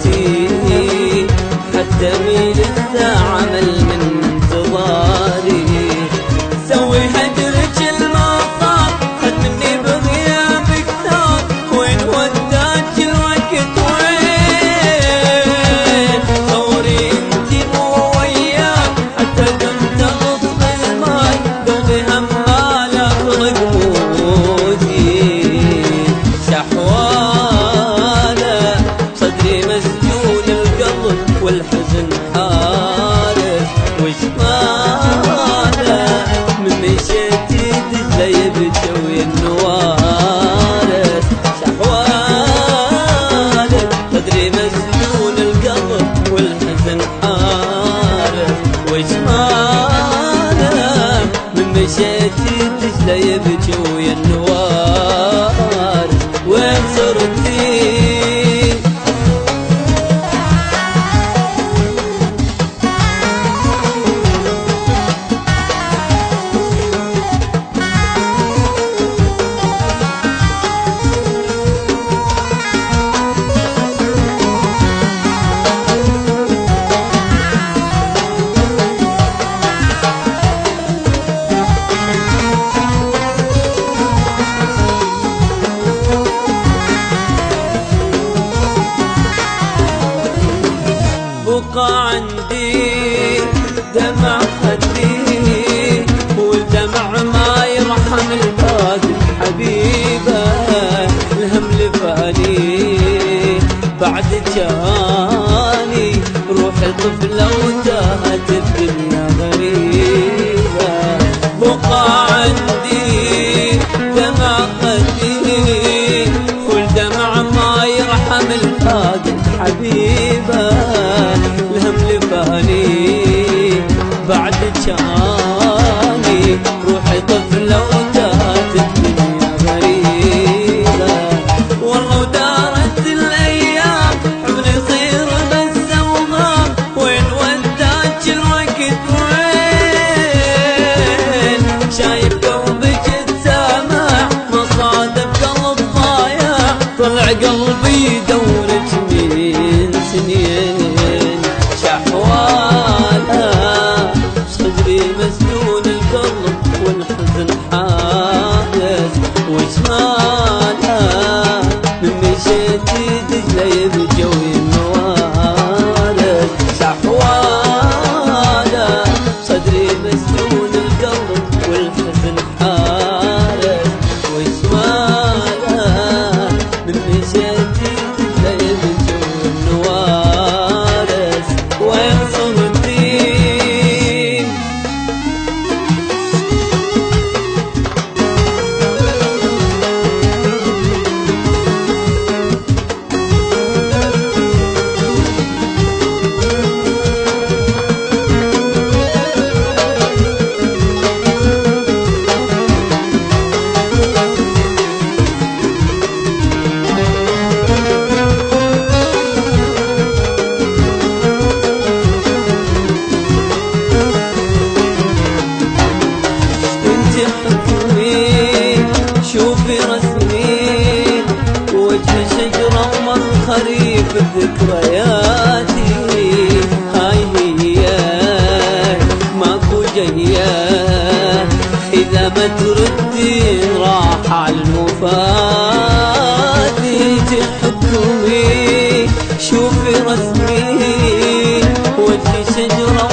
موتي، حتى مين عمل من انتظاري. سوي هدرج المطار خد مني بغيابك ثار، وين وداك الوقت وين؟ ثوري انتي مو وياك حتى كنت غصب الماي، قلبي همالة فرق موتي. شحوالة صدري مسجون القلب والحزن حارس، وش ماله من مشيتي دجلة يبكي ويا النوارس. شحوالة صدري مسجون القلب والحزن حارس، وش ماله من مشيتي دجلة يبكي ويا النوارس. وين صرتي؟ بقى عندي دمع خدي، والدمع ما يرحم الباقي حبيبه. الهم لفاني بعد جاني، روحي طفلة وتاهت الدنيا غريبة. بقى عندي دمع خدي، والدمع ما يرحم الباقي حبيبه. الهم لفاني بعد جاني، روحي طفلة وتاهت الدنيا غريبة. والله ودارت الأيام حبل يصير بس أوهام، وين وداك الوقت وين؟ شايف قلبك السامع مصادف قلب ضايع، طلع قلبي يدورك من سنين. شحوالة صدري مسجون القلب والحزن حارس، وش ماله من مشيتي دجلة يبكي ويا النوارس. شحوالة صدري مسجون القلب والحزن حارس، وش ماله من مشيتي دجلة يبكي ويا النوارس. وين صرتي؟ شوفي رسمي وجه شجرة خريف ذكرياتي. هاي هي ماكو جاية إذا ما تردين راح عالمفاتي. تحكمي شوفي رسمي وجه شجرة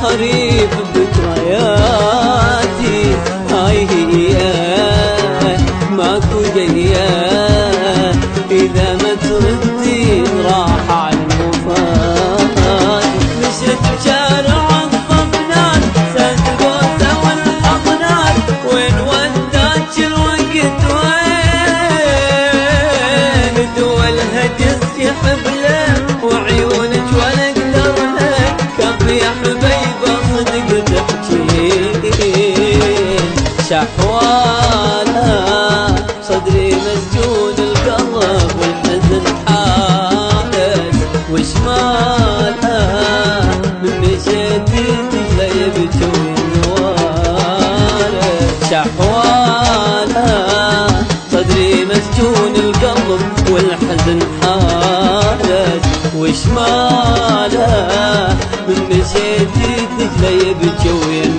خريف ذكرياتي. هاي هي ماكو جاية إذا ما تردين راح عالمفاتي. مشيت بشارع الصبنات ساز القوسة والحضنات، وين وداك الوقت وين؟ دولها جسي حبله وعيونك ولا اقدر لك، كفي يا حبيبه صدق تحجين. شحوالة صدري مسجون القلب والحزن حارس، وش ماله من مشيتي دجلة يبكي ويا النوارس. شحوالة صدري مسجون القلب والحزن حارس، وشماله من نسيت الدجله يبكي وين